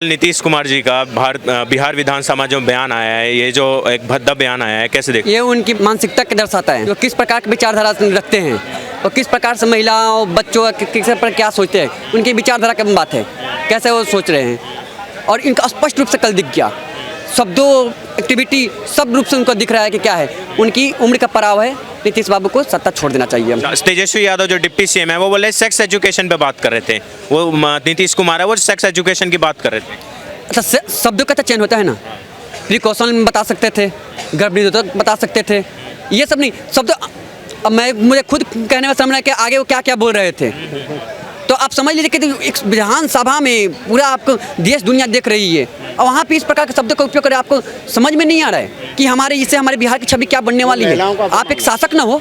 नीतीश कुमार जी का बिहार विधानसभा जो बयान आया है, ये जो एक भद्दा बयान आया है, कैसे देखते ये उनकी मानसिकता के दर्शाता है, वो किस प्रकार की विचारधारा रखते हैं और किस प्रकार से महिलाओं बच्चों किस पर क्या सोचते हैं। उनकी विचारधारा की बात है, कैसे वो सोच रहे हैं। और इनका स्पष्ट रूप से कल दिख गया, शब्दों एक्टिविटी सब रूप से उनको दिख रहा है कि क्या है। उनकी उम्र का पड़ाव है, नीतीश बाबू को सत्ता छोड़ देना चाहिए। तेजस्वी यादव जो डिप्टी सीएम है, वो बोले सेक्स एजुकेशन पे बात कर रहे थे। वो नीतीश कुमार है, वो सेक्स एजुकेशन की बात कर रहे थे। अच्छा, शब्दों का तो चयन होता है ना। प्रिकॉशन बता सकते थे, गर्भनिरोधक बता सकते थे, ये सब नहीं शब्द। अब मुझे खुद कहने में समझना है कि आगे वो क्या क्या बोल रहे थे। तो आप समझ लीजिए कि एक विधानसभा में पूरा आपको देश दुनिया देख रही है और वहाँ पे इस प्रकार के शब्दों का उपयोग करें, आपको समझ में नहीं आ रहा है कि इससे हमारे बिहार की छवि क्या बनने वाली है। आप एक शासक ना हो,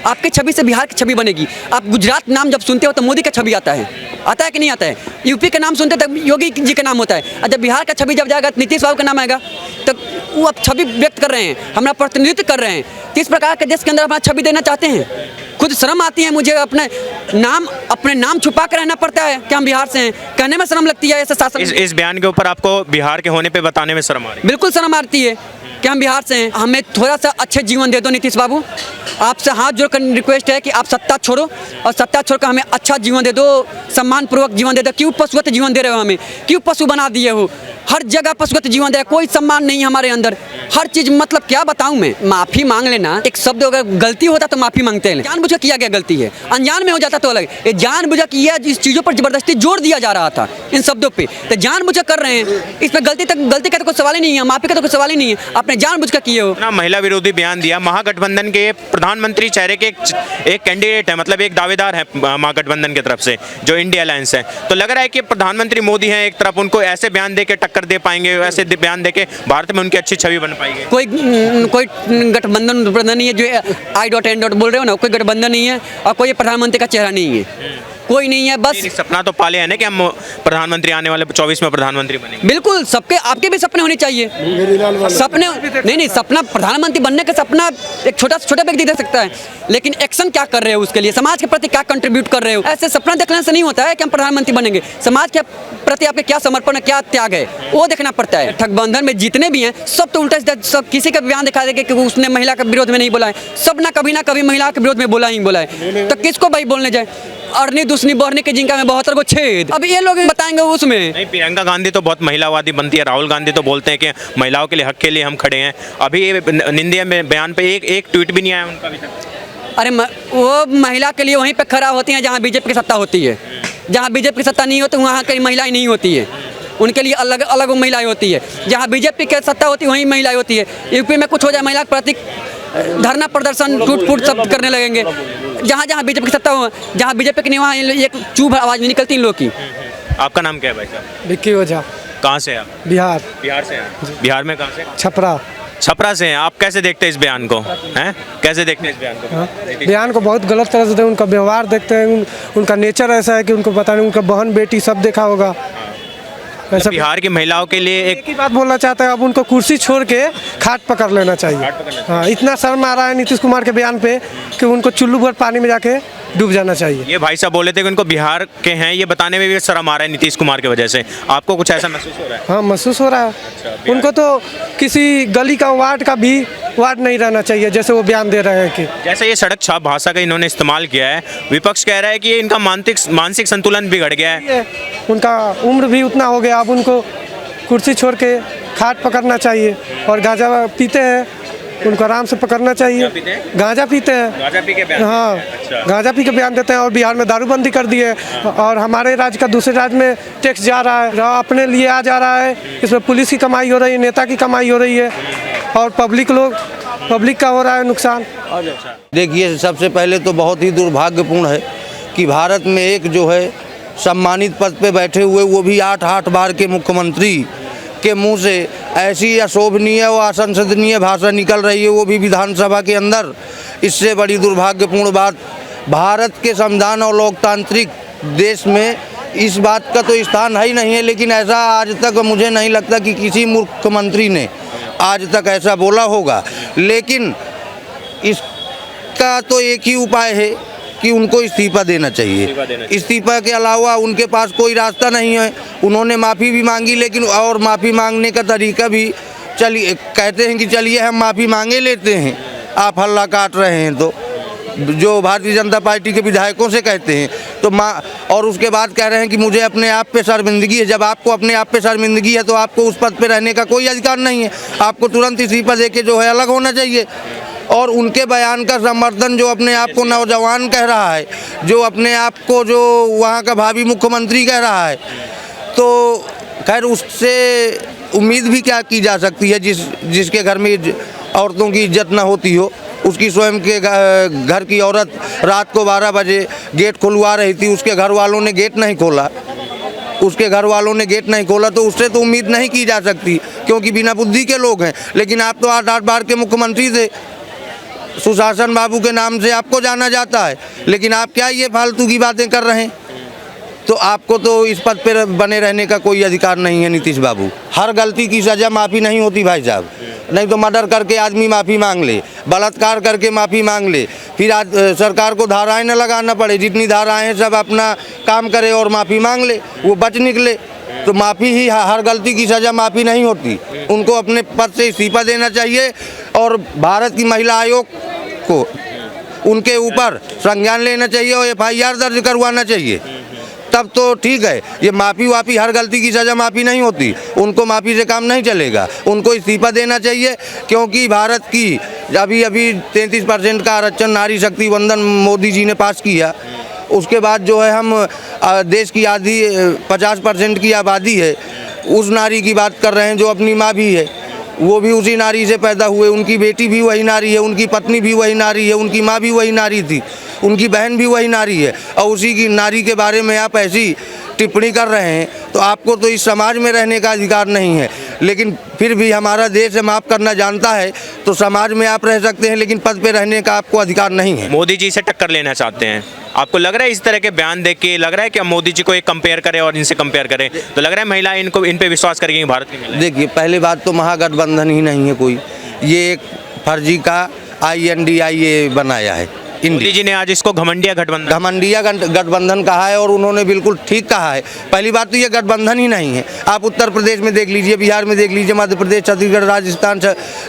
आपके छवि से बिहार की छवि बनेगी। आप गुजरात नाम जब सुनते हो तो मोदी का छवि आता है कि नहीं आता है। यूपी का नाम सुनते तब योगी जी का नाम होता है, और जब बिहार का छवि जब जाएगा नीतीश बाबू का नाम आएगा, तो वो अब छवि व्यक्त कर रहे हैं, हमारा प्रतिनिधित्व कर रहे हैं। किस प्रकार के देश के अंदर अपना छवि देना चाहते हैं। खुद शर्म आती है मुझे, अपने नाम छुपा कर रहना पड़ता है कि हम बिहार से हैं, कहने में शर्म लगती है ऐसे शासन। इस बयान के ऊपर आपको बिहार के होने पे बताने में शर्म आ रही है? बिल्कुल शर्म आती है कि हम बिहार से हैं। हमें थोड़ा सा अच्छे जीवन दे दो नीतीश बाबू, आपसे हाथ जोड़कर रिक्वेस्ट है कि आप सत्ता छोड़ो और सत्ता छोड़कर हमें अच्छा जीवन दे दो, सम्मानपूर्वक जीवन दे दो। क्यों पशुवत जीवन दे रहे हो हमें, क्यों पशु बना दिए हो। हर जगह पशुवत जीवन दे, कोई सम्मान नहीं हमारे अंदर, हर चीज़। मतलब क्या बताऊं मैं, माफ़ी मांग लेना एक शब्द, अगर गलती होता तो माफ़ी मांगते हैं, जानबूझकर किया गया गलती है, अनजान में हो जाता तो अलग। ये जानबूझकर किया, इस चीज़ों पर जबरदस्ती जोर दिया जा रहा था इन शब्दों पे, तो जानबूझकर कर रहे हैं। इस पर गलती का तो कोई सवाल ही नहीं है, माफ़ी का तो कोई सवाल ही नहीं है, आपने जानबूझकर किए हो। ना महिला विरोधी बयान दिया। महागठबंधन के प्रधानमंत्री चेहरे के एक कैंडिडेट है, मतलब एक दावेदार है महागठबंधन की तरफ से, जो इंडिया अलायंस है। तो लग रहा है कि प्रधानमंत्री मोदी हैं एक तरफ, उनको ऐसे बयान दे के टक्कर दे पाएंगे, ऐसे बयान दे के भारत में उनकी अच्छी छवि बन पाएगी। कोई गठबंधन नहीं है जो I.N. बोल रहे हो ना, कोई गठबंधन नहीं है और कोई प्रधानमंत्री का चेहरा नहीं है, कोई नहीं है। बस सपना तो पाले है ना कि हम प्रधानमंत्री आने वाले 24 में प्रधानमंत्री बनेंगे। बिल्कुल, सबके आपके भी सपने होने चाहिए। सपने नहीं, सपना प्रधानमंत्री बनने का सपना एक छोटा व्यक्ति दे सकता है, लेकिन एक्शन क्या कर रहे हो उसके लिए, समाज के प्रति क्या कंट्रीब्यूट कर रहे हो। ऐसे सपना देखने से नहीं होता है कि हम प्रधानमंत्री बनेंगे। समाज के प्रति आपके क्या समर्पण है, क्या त्याग है, वो देखना पड़ता है। ठगबंधन में जितने भी हैं सब तो उल्टा, सब किसी का बयान दिखा देंगे कि उसने महिला के विरोध में नहीं बोला है। सब ना कभी महिला के विरोध में बोला ही बोला है, तो किसको भाई बोलने जाए। अरनी दूसरी बढ़ने के जिनका में 72 को छेद, अब ये लोग बताएंगे उसमें। नहीं, प्रियंका गांधी तो बहुत महिलावादी बनती है, राहुल गांधी तो बोलते हैं कि महिलाओं के लिए, हक के लिए हम खड़े हैं। अभी ये निंदिया में बयान पे एक ट्वीट भी नहीं आया उनका अभी तक। अरे वो महिला के लिए वहीं पे खड़ा होती हैं जहाँ बीजेपी की सत्ता होती है। जहाँ बीजेपी की सत्ता नहीं होती वहाँ कहीं महिलाएं नहीं होती है, उनके लिए अलग अलग महिलाएं होती है। जहाँ बीजेपी की सत्ता होती है वहीं महिलाएं होती है। यूपी में कुछ हो जाए, महिला के प्रति धरना प्रदर्शन टूट फूट सब करने लगेंगे। जहाँ जहाँ बीजेपी की सत्ता हो, जहाँ बीजेपी की नहीं, वहाँ एक चुभ आवाज़ नहीं निकलती इन लोग की। आपका नाम क्या है भाई साहब? विक्की ओझा। कहाँ से आप? बिहार से हैं? बिहार में कहाँ से? छपरा से हैं। आप कैसे देखते हैं इस बयान को? हैं, कैसे देखते हैं इस बयान को? हाँ? बयान को बहुत गलत तरह से उनका व्यवहार देखते हैं। उनका नेचर ऐसा है कि उनको पता नहीं, उनका बहन बेटी सब देखा होगा। ऐसा बिहार की महिलाओं के लिए एक ही बात बोलना चाहता है, अब उनको कुर्सी छोड़ के खाट पकड़ लेना चाहिए। हाँ, इतना शर्म आ रहा है नीतीश कुमार के बयान पे कि उनको चुल्लू भर पानी में जाके डूब जाना चाहिए। ये भाई साहब बोले थे कि उनको बिहार के हैं, ये बताने में भी शर्म आ रहा है नीतीश कुमार की वजह से। आपको कुछ ऐसा महसूस हो रहा है? हाँ, महसूस हो रहा है। अच्छा, उनको तो किसी गली का वार्ड नहीं रहना चाहिए, जैसे वो बयान दे रहे हैं कि जैसे ये सड़क छाप भाषा का इन्होंने इस्तेमाल किया है। विपक्ष कह रहा है कि ये इनका मानसिक संतुलन बिगड़ गया है। उनका उम्र भी उतना हो गया, अब उनको कुर्सी छोड़ के खाट पकड़ना चाहिए। और गांजा पीते हैं, उनको आराम से पकड़ना चाहिए। गांजा पीते हैं, गांजा पी के बयान। हाँ, अच्छा। गांजा पी के बयान देते हैं। और बिहार में दारूबंदी कर दी है। और हमारे राज्य का दूसरे राज्य में टैक्स जा रहा है, अपने लिए आ जा रहा है। इसमें पुलिस की कमाई हो रही है, नेता की कमाई हो रही है, और पब्लिक का हो रहा है नुकसान। देखिए, सबसे पहले तो बहुत ही दुर्भाग्यपूर्ण है कि भारत में एक जो है सम्मानित पद पे बैठे हुए, वो भी 8 बार के मुख्यमंत्री के मुंह से ऐसी अशोभनीय व असंसदनीय भाषा निकल रही है, वो भी विधानसभा के अंदर। इससे बड़ी दुर्भाग्यपूर्ण बात, भारत के संविधान और लोकतांत्रिक देश में इस बात का तो स्थान है ही नहीं है। लेकिन ऐसा आज तक मुझे नहीं लगता कि किसी मुख्यमंत्री ने आज तक ऐसा बोला होगा। लेकिन इसका तो एक ही उपाय है कि उनको इस्तीफा देना चाहिए। इस्तीफा के अलावा उनके पास कोई रास्ता नहीं है। उन्होंने माफ़ी भी मांगी, लेकिन और माफ़ी मांगने का तरीका भी चलिए कहते हैं कि चलिए हम माफ़ी मांगे लेते हैं, आप हल्ला काट रहे हैं तो जो भारतीय जनता पार्टी के विधायकों से कहते हैं तो और उसके बाद कह रहे हैं कि मुझे अपने आप पे शर्मिंदगी है। जब आपको अपने आप पे शर्मिंदगी है तो आपको उस पद पे रहने का कोई अधिकार नहीं है। आपको तुरंत इस्तीफा दे के जो है अलग होना चाहिए। और उनके बयान का समर्थन जो अपने आप को नौजवान कह रहा है, जो अपने आप को जो वहाँ का भावी मुख्यमंत्री कह रहा है, तो खैर उससे उम्मीद भी क्या की जा सकती है। जिसके घर में औरतों की इज्जत न होती हो, उसकी स्वयं के घर की औरत रात को 12 बजे गेट खुलवा रही थी, उसके घर वालों ने गेट नहीं खोला, तो उससे तो उम्मीद नहीं की जा सकती, क्योंकि बिना बुद्धि के लोग हैं। लेकिन आप तो 8 बार के मुख्यमंत्री थे, सुशासन बाबू के नाम से आपको जाना जाता है, लेकिन आप क्या ये फालतू की बातें कर रहे हैं। तो आपको तो इस पद पर बने रहने का कोई अधिकार नहीं है नीतीश बाबू। हर गलती की सज़ा माफ़ी नहीं होती भाई साहब। नहीं तो मर्डर करके आदमी माफ़ी मांग ले, बलात्कार करके माफ़ी मांग ले, फिर सरकार को धाराएं न लगाना पड़े, जितनी धाराएं हैं सब अपना काम करे और माफ़ी मांग ले, वो बच निकले। तो माफ़ी ही, हर गलती की सज़ा माफ़ी नहीं होती। उनको अपने पद से इस्तीफा देना चाहिए और भारत की महिला आयोग को उनके ऊपर संज्ञान लेना चाहिए और FIR दर्ज करवाना चाहिए, तब तो ठीक है। ये माफ़ी हर गलती की सज़ा माफ़ी नहीं होती, उनको माफ़ी से काम नहीं चलेगा। उनको इस्तीफा देना चाहिए, क्योंकि भारत की अभी 33% का आरक्षण नारी शक्ति वंदन मोदी जी ने पास किया। उसके बाद जो है हम देश की आधी 50% की आबादी है, उस नारी की बात कर रहे हैं जो अपनी माँ भी है, वो भी उसी नारी से पैदा हुए, उनकी बेटी भी वही नारी है, उनकी पत्नी भी वही नारी है, उनकी माँ भी वही नारी थी, उनकी बहन भी वही नारी है, और उसी की नारी के बारे में आप ऐसी टिप्पणी कर रहे हैं, तो आपको तो इस समाज में रहने का अधिकार नहीं है। लेकिन फिर भी हमारा देश माफ़ करना जानता है, तो समाज में आप रह सकते हैं, लेकिन पद पे रहने का आपको अधिकार नहीं है। मोदी जी से टक्कर लेना चाहते हैं, आपको लग रहा है इस तरह के बयान देख के लग रहा है कि हम मोदी जी को एक कंपेयर करें और इनसे कंपेयर करें, तो लग रहा है महिलाएं इन पे विश्वास करेंगी भारत की महिलाएं? देखिए, पहले बात तो महागठबंधन ही नहीं है कोई, ये एक फर्जी का INDIA बनाया है। मोदी जी ने आज इसको घमंडिया गठबंधन कहा है और उन्होंने बिल्कुल ठीक कहा है। पहली बात तो ये गठबंधन ही नहीं है। आप उत्तर प्रदेश में देख लीजिए, बिहार में देख लीजिए, मध्य प्रदेश, छत्तीसगढ़, राजस्थान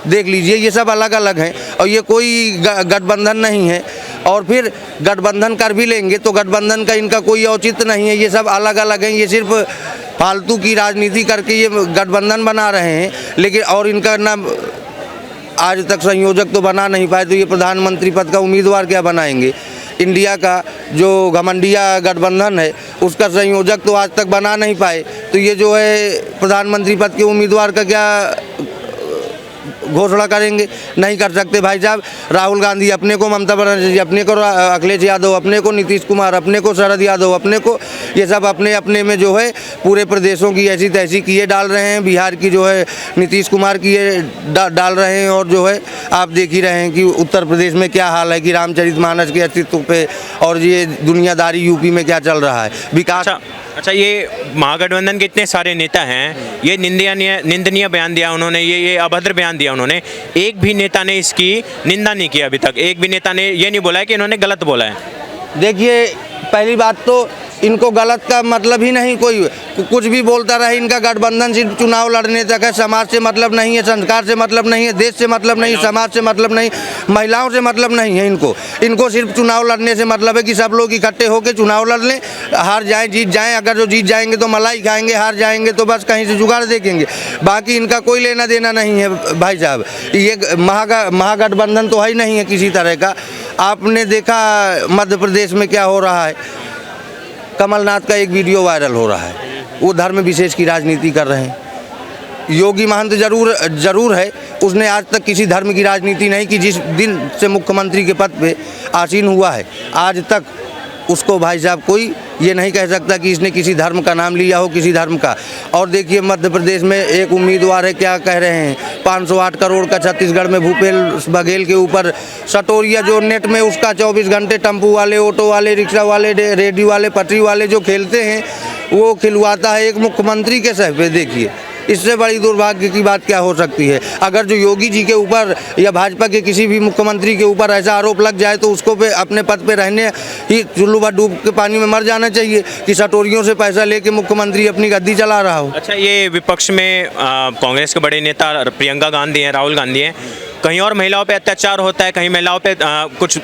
देख लीजिए, ये सब अलग अलग हैं और ये कोई गठबंधन नहीं है। और फिर गठबंधन कर भी लेंगे तो गठबंधन का इनका कोई औचित्य नहीं है। ये सब अलग अलग हैं, ये सिर्फ फालतू की राजनीति करके ये गठबंधन बना रहे हैं। लेकिन और इनका नाम आज तक संयोजक तो बना नहीं पाए, तो ये प्रधानमंत्री पद का उम्मीदवार क्या बनाएंगे? इंडिया का जो घमंडिया गठबंधन है उसका संयोजक तो आज तक बना नहीं पाए, तो ये जो है प्रधानमंत्री पद के उम्मीदवार का क्या घोषणा करेंगे? नहीं कर सकते भाई साहब। राहुल गांधी अपने को, ममता बनर्जी अपने को, अखिलेश यादव अपने को, नीतीश कुमार अपने को, शरद यादव अपने को, ये सब अपने अपने में जो है पूरे प्रदेशों की ऐसी तैसी किए डाल रहे हैं। बिहार की जो है नीतीश कुमार की ये डाल रहे हैं, और जो है आप देख ही रहे हैं कि उत्तर प्रदेश में क्या हाल है, कि रामचरितमानस के अस्तित्व पे और ये दुनियादारी यूपी में क्या चल रहा है, विकास। अच्छा, ये महागठबंधन के इतने सारे नेता हैं, ये निंदनीय बयान दिया उन्होंने, ये अभद्र बयान दिया उन्होंने, एक भी नेता ने इसकी निंदा नहीं की अभी तक। एक भी नेता ने ये नहीं बोला है कि इन्होंने गलत बोला है। देखिए, पहली बात तो इनको गलत का मतलब ही नहीं, कोई कुछ भी बोलता रहे। इनका गठबंधन सिर्फ चुनाव लड़ने तक है, समाज से मतलब नहीं है, संस्कार से मतलब नहीं है, देश से मतलब नहीं, समाज से मतलब नहीं, महिलाओं से मतलब नहीं है। इनको सिर्फ चुनाव लड़ने से मतलब है कि सब लोग इकट्ठे होकर चुनाव लड़ लें, हार जाएं जीत जाएं। अगर जो जीत जाएंगे तो मलाई खाएंगे, हार जाएंगे तो बस कहीं से जुगाड़ देखेंगे। बाकी इनका कोई लेना देना नहीं है भाई साहब। ये महागठबंधन तो है ही नहीं है किसी तरह का। आपने देखा मध्य प्रदेश में क्या हो रहा है, कमलनाथ का एक वीडियो वायरल हो रहा है, वो धर्म विशेष की राजनीति कर रहे हैं। योगी महंत जरूर है, उसने आज तक किसी धर्म की राजनीति नहीं की। जिस दिन से मुख्यमंत्री के पद पे आसीन हुआ है, आज तक उसको भाई साहब कोई ये नहीं कह सकता कि इसने किसी धर्म का नाम लिया हो, किसी धर्म का। और देखिए, मध्य प्रदेश में एक उम्मीदवार है, क्या कह रहे हैं, 508 करोड़ का छत्तीसगढ़ में भूपेश बघेल के ऊपर सटोरिया जो नेट में उसका 24 घंटे टेम्पू वाले, ऑटो वाले, रिक्शा वाले, रेडी वाले, पटरी वाले जो खेलते हैं, वो खिलवाता है एक मुख्यमंत्री के सर पे। देखिए, इससे बड़ी दुर्भाग्य की बात क्या हो सकती है। अगर जो योगी जी के ऊपर या भाजपा के किसी भी मुख्यमंत्री के ऊपर ऐसा आरोप लग जाए तो उसको पे अपने पद पे रहने ही चुल्लू भर डूब के पानी में मर जाना चाहिए कि सटोरियों से पैसा लेके मुख्यमंत्री अपनी गद्दी चला रहा हो। अच्छा, ये विपक्ष में कांग्रेस के बड़े नेता प्रियंका गांधी हैं, राहुल गांधी हैं, कहीं और महिलाओं पे अत्याचार होता है, कहीं महिलाओं पे कुछ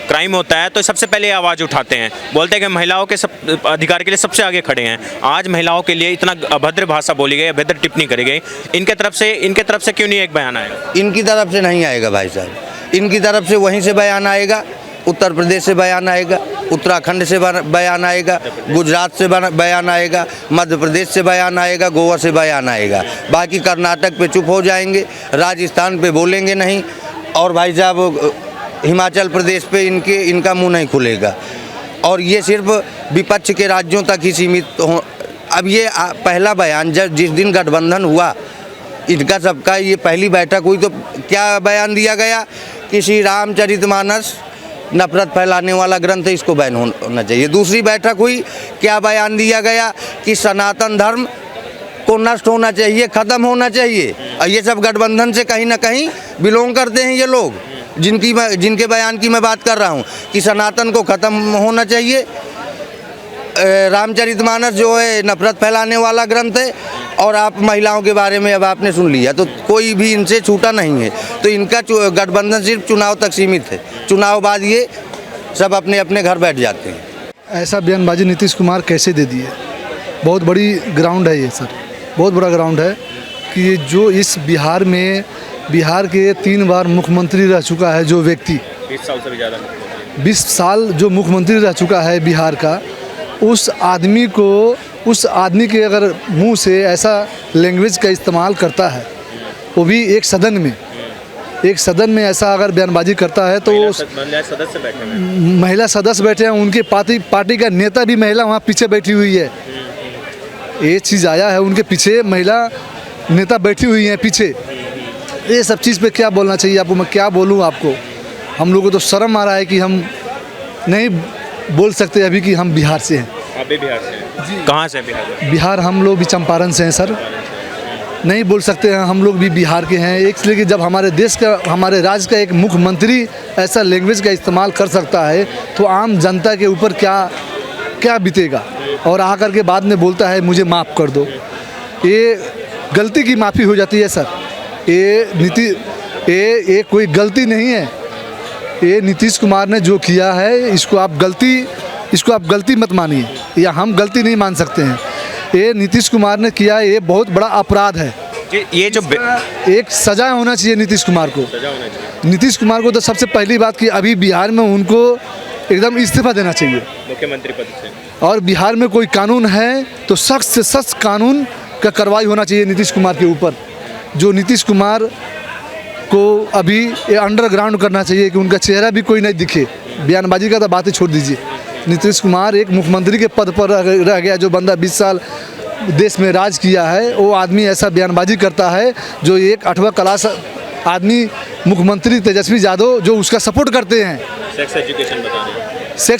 क्राइम होता है तो सबसे पहले आवाज़ उठाते हैं, बोलते हैं कि महिलाओं के सब अधिकार के लिए सबसे आगे खड़े हैं। आज महिलाओं के लिए इतना अभद्र भाषा बोली गई, अभद्र टिप्पणी करी गई, इनके तरफ से क्यों नहीं एक बयान आएगा? इनकी तरफ से नहीं आएगा भाई साहब, इनकी तरफ से वहीं से बयान आएगा, उत्तर प्रदेश से बयान आएगा, उत्तराखंड से बयान आएगा, गुजरात से बयान आएगा, मध्य प्रदेश से बयान आएगा, गोवा से बयान आएगा। बाकी कर्नाटक पे चुप हो जाएंगे, राजस्थान पे बोलेंगे नहीं, और भाई साहब हिमाचल प्रदेश पे इनका मुंह नहीं खुलेगा। और ये सिर्फ विपक्ष के राज्यों तक ही सीमित हो। अब ये पहला बयान जिस दिन गठबंधन हुआ इनका सबका ये पहली बैठक हुई तो क्या बयान दिया गया कि श्री रामचरितमानस नफरत फैलाने वाला ग्रंथ है, इसको बैन होना चाहिए। दूसरी बैठक हुई, क्या बयान दिया गया कि सनातन धर्म को नष्ट होना चाहिए, ख़त्म होना चाहिए। और ये सब गठबंधन से कहीं ना कहीं बिलोंग करते हैं ये लोग, जिनके बयान की मैं बात कर रहा हूँ कि सनातन को ख़त्म होना चाहिए। रामचरितमानस जो है नफरत फैलाने वाला ग्रंथ है, और आप महिलाओं के बारे में अब आपने सुन लिया तो कोई भी इनसे छूटा नहीं है। तो इनका गठबंधन सिर्फ चुनाव तक सीमित है, चुनाव बाद ये सब अपने अपने घर बैठ जाते हैं। ऐसा बयानबाजी नीतीश कुमार कैसे दे दिए? बहुत बड़ी ग्राउंड है ये सर, बहुत बड़ा ग्राउंड है कि ये जो इस बिहार के 3 बार मुख्यमंत्री रह चुका है जो व्यक्ति, 20 साल से भी ज़्यादा, 20 साल जो मुख्यमंत्री रह चुका है बिहार का, उस आदमी के अगर मुंह से ऐसा लैंग्वेज का इस्तेमाल करता है, वो भी एक सदन में ऐसा अगर बयानबाजी करता है तो महिला सदस्य बैठे हैं, उनके पार्टी का नेता भी महिला वहाँ पीछे बैठी हुई है। ये चीज़ आया है, उनके पीछे महिला नेता बैठी हुई हैं पीछे। ये सब चीज़ पे क्या बोलना चाहिए आपको? मैं क्या बोलूँ आपको? हम लोगों को तो शर्म आ रहा है कि हम नहीं बोल सकते अभी कि हम बिहार से हैं। आप भी बिहार से हैं? कहाँ से बिहार से? बिहार हम लोग भी चंपारण से हैं सर, नहीं बोल सकते हैं, हम लोग भी बिहार के हैं। इसलिए कि जब हमारे राज्य का एक मुख्यमंत्री ऐसा लैंग्वेज का इस्तेमाल कर सकता है तो आम जनता के ऊपर क्या बीतेगा। और आकर के बाद में बोलता है मुझे माफ़ कर दो, ये गलती की माफ़ी हो जाती है सर। ये कोई गलती नहीं है, ये नीतीश कुमार ने जो किया है इसको आप गलती मत मानिए, या हम गलती नहीं मान सकते हैं। ये नीतीश कुमार ने किया, ये बहुत बड़ा अपराध है। ये जो एक सजा होना चाहिए नीतीश कुमार को। नीतीश कुमार को तो सबसे पहली बात कि अभी बिहार में उनको एकदम इस्तीफा देना चाहिए मुख्यमंत्री पद से, और बिहार में कोई कानून है तो सख्त से सख्त कानून का कार्रवाई होना चाहिए नीतीश कुमार के ऊपर। जो नीतीश कुमार को अभी ये अंडरग्राउंड करना चाहिए कि उनका चेहरा भी कोई नहीं दिखे। बयानबाजी का तो बात ही छोड़ दीजिए। नीतीश कुमार एक मुख्यमंत्री के पद पर रह गया, जो बंदा 20 साल देश में राज किया है, वो आदमी ऐसा बयानबाजी करता है। जो एक 8वां क्लास आदमी मुख्यमंत्री तेजस्वी यादव जो उसका सपोर्ट करते हैं, सेक्स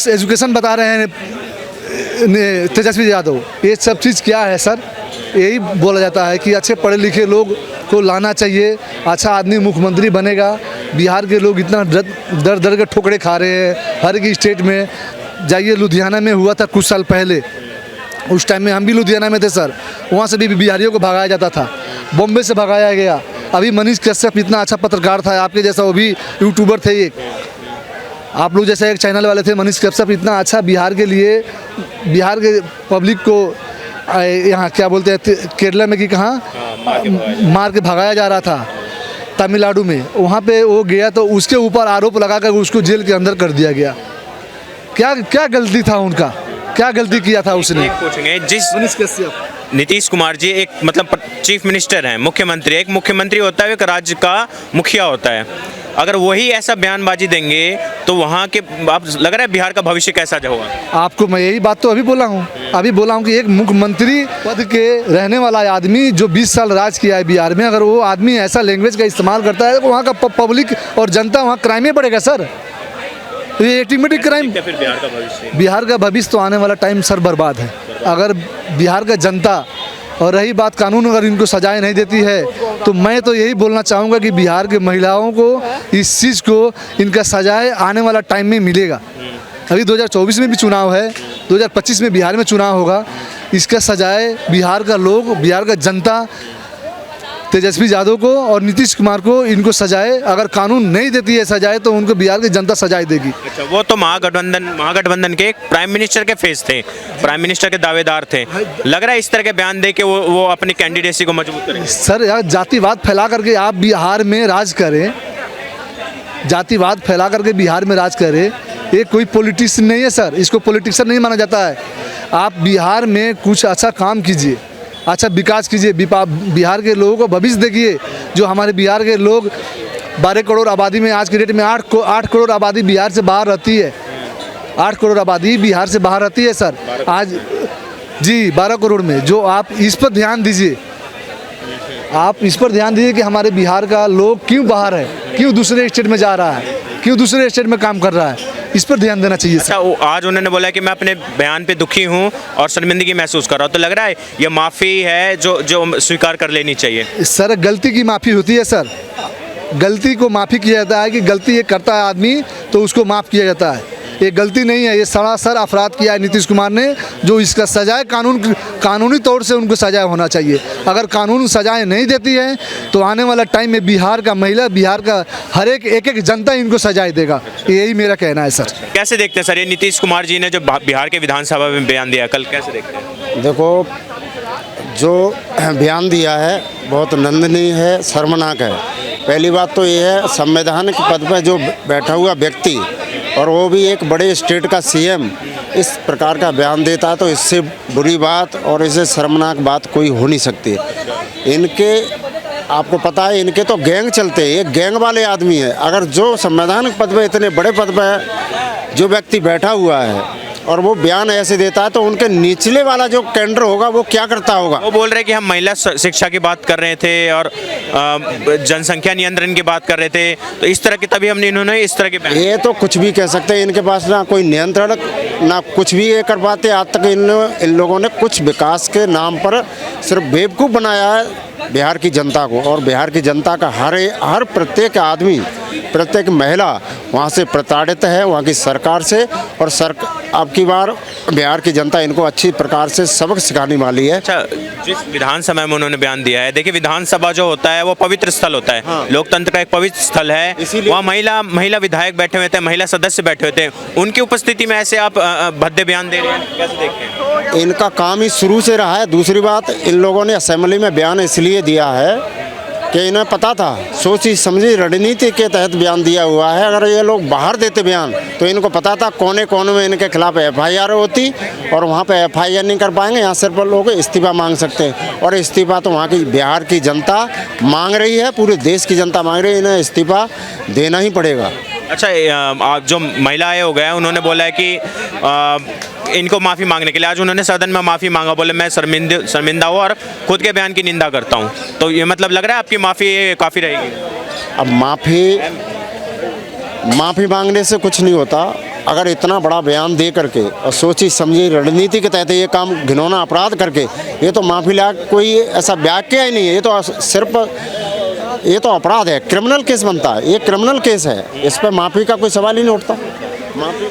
एजुकेशन बता रहे हैं तेजस्वी यादव। ये सब चीज़ क्या है सर? यही बोला जाता है कि अच्छे पढ़े लिखे लोग को लाना चाहिए, अच्छा आदमी मुख्यमंत्री बनेगा। बिहार के लोग इतना दर के ठोकरे खा रहे हैं हर एक स्टेट में। जाइए, लुधियाना में हुआ था कुछ साल पहले, उस टाइम में हम भी लुधियाना में थे सर, वहाँ से भी बिहारियों को भगाया जाता था, बॉम्बे से भगाया गया। अभी मनीष कश्यप इतना अच्छा पत्रकार था आपके जैसा, वो भी यूट्यूबर थे, एक आप लोग जैसा एक चैनल वाले थे। मनीष कश्यप इतना अच्छा बिहार के लिए, बिहार के पब्लिक को यहाँ क्या बोलते हैं केरला में कि कहाँ मार के भगाया जा रहा था, तमिलनाडु में, वहाँ पे वो गया तो उसके ऊपर आरोप लगाकर उसको जेल के अंदर कर दिया गया। क्या गलती था उनका? क्या गलती किया था उसने? पूछेंगे जिस नीतीश कुमार जी एक मतलब चीफ मिनिस्टर हैं, मुख्यमंत्री, एक मुख्यमंत्री होता है, एक राज्य का मुखिया होता है, अगर वही ऐसा बयानबाजी देंगे तो वहाँ के आप लग रहा है बिहार का भविष्य कैसा होगा? आपको मैं यही बात तो अभी बोला हूँ कि एक मुख्यमंत्री पद के रहने वाला आदमी जो 20 साल राज किया है बिहार में, अगर वो आदमी ऐसा लैंग्वेज का इस्तेमाल करता है तो वहाँ का पब्लिक और जनता वहाँ क्राइम में बढ़ेगा सर। ये ऑटोमेटिक क्राइम। फिर बिहार का भविष्य तो आने वाला टाइम सर बर्बाद है। अगर बिहार का जनता और रही बात कानून अगर इनको सजाएं नहीं देती है तो मैं तो यही बोलना चाहूँगा कि बिहार के महिलाओं को इस चीज़ को इनका सजाए आने वाला टाइम में मिलेगा। अभी 2024 में भी चुनाव है, 2025 में बिहार में चुनाव होगा, इसका सजाए बिहार का लोग, बिहार का जनता तेजस्वी यादव को और नीतीश कुमार को इनको सजाए। अगर कानून नहीं देती है सजाए तो उनको बिहार की जनता सजाए देगी। अच्छा, वो तो महागठबंधन के प्राइम मिनिस्टर के फेस थे, प्राइम मिनिस्टर के दावेदार थे। लग रहा है इस तरह के बयान दे के वो अपनी कैंडिडेसी को मजबूत करेंगे। सर यार, जातिवाद फैला करके आप बिहार में राज करें, जातिवाद फैला करके बिहार में राज करें, ये कोई पॉलिटिशियन नहीं है सर, इसको पॉलिटिशियन नहीं माना जाता है। आप बिहार में कुछ अच्छा काम कीजिए, अच्छा विकास कीजिए, बिहार के लोगों को भविष्य देखिए। जो हमारे बिहार के लोग 12 करोड़ आबादी में आज के डेट में 8 करोड़ आबादी बिहार से बाहर रहती है, 8 करोड़ आबादी बिहार से बाहर रहती है सर आज जी, 12 करोड़ में। जो आप इस पर ध्यान दीजिए, आप इस पर ध्यान दीजिए कि हमारे बिहार का लोग क्यों बाहर है, क्यों दूसरे स्टेट में जा रहा है, क्यों दूसरे स्टेट में काम कर रहा है, इस पर ध्यान देना चाहिए सर। अच्छा, आज उन्होंने बोला कि मैं अपने बयान पे दुखी हूँ और शर्मिंदगी महसूस कर रहा हूँ, तो लग रहा है ये माफ़ी है जो स्वीकार कर लेनी चाहिए। सर गलती की माफ़ी होती है सर, गलती को माफ़ी किया जाता है कि गलती ये करता है आदमी तो उसको माफ़ किया जाता है। ये गलती नहीं है, ये सरासर अपराध किया है नीतीश कुमार ने, जो इसका सजाए कानूनी तौर से उनको सजाए होना चाहिए। अगर कानून सजाएं नहीं देती है तो आने वाला टाइम में बिहार का महिला, बिहार का हर एक जनता इनको सजाए देगा। यही मेरा कहना है सर। कैसे देखते हैं सर ये नीतीश कुमार जी ने जो बिहार के विधानसभा में बयान दिया कल, कैसे देखते हैं? देखो, जो बयान दिया है बहुत निंदनीय है, शर्मनाक है। पहली बात तो ये है, संवैधानिक पद पर जो बैठा हुआ व्यक्ति और वो भी एक बड़े स्टेट का सीएम इस प्रकार का बयान देता है तो इससे बुरी बात और इससे शर्मनाक बात कोई हो नहीं सकती। इनके, आपको पता है, इनके तो गैंग चलते हैं, एक गैंग वाले आदमी है। अगर जो संवैधानिक पद पर, इतने बड़े पद पर जो व्यक्ति बैठा हुआ है और वो बयान ऐसे देता है तो उनके निचले वाला जो कैडर होगा वो क्या करता होगा? वो बोल रहे कि हम महिला शिक्षा की बात कर रहे थे और जनसंख्या नियंत्रण की बात कर रहे थे, तो इस तरह की तभी हमने इन्होंने इस तरह के ये तो कुछ भी कह सकते हैं, इनके पास ना कोई नियंत्रण ना कुछ भी ये कर पाते। आज तक इन लोगों ने कुछ विकास के नाम पर सिर्फ बेवकूफ़ बनाया है बिहार की जनता को, और बिहार की जनता का हर प्रत्येक आदमी, प्रत्येक महिला वहाँ से प्रताड़ित है, वहाँ की सरकार से। और अब की बार बिहार की जनता इनको अच्छी प्रकार से सबक सिखाने वाली है। अच्छा, जिस विधानसभा में उन्होंने बयान दिया है, देखिए विधानसभा जो होता है वो पवित्र स्थल होता है। हाँ। लोकतंत्र का एक पवित्र स्थल है, वहाँ महिला विधायक बैठे हुए थे, महिला सदस्य बैठे हुए थे, उनकी उपस्थिति में ऐसे आप भद्दे बयान दे रहे हैं, कैसे देखते हैं? इनका काम ही शुरू से रहा है। दूसरी बात, इन लोगों ने असेंबली में बयान इसलिए दिया है कि इन्हें पता था, सोची समझी रणनीति के तहत बयान दिया हुआ है। अगर ये लोग बाहर देते बयान तो इनको पता था कोने कोने में इनके खिलाफ FIR होती और वहाँ पे FIR नहीं कर पाएंगे, यहाँ सिर्फ लोग इस्तीफा मांग सकते हैं। और इस्तीफा तो वहाँ की बिहार की जनता मांग रही है, पूरे देश की जनता मांग रही है, इन्हें इस्तीफा देना ही पड़ेगा। अच्छा, आप जो महिला आयोग है उन्होंने बोला है कि इनको माफ़ी मांगने के लिए आज उन्होंने सदन में माफ़ी मांगा, बोले मैं शर्मिंदा हूँ और खुद के बयान की निंदा करता हूँ। तो ये मतलब लग रहा है आपकी माफ़ी काफ़ी रहेगी? अब माफ़ी मांगने से कुछ नहीं होता। अगर इतना बड़ा बयान दे करके और सोची समझी रणनीति के तहत ये काम घिनौना अपराध करके, ये तो माफ़ी लायक कोई ऐसा व्याख्या ही नहीं है। ये तो सिर्फ, ये तो अपराध है, क्रिमिनल केस बनता है, ये क्रिमिनल केस है, इस पर माफ़ी का कोई सवाल ही नहीं उठता। माफ़ी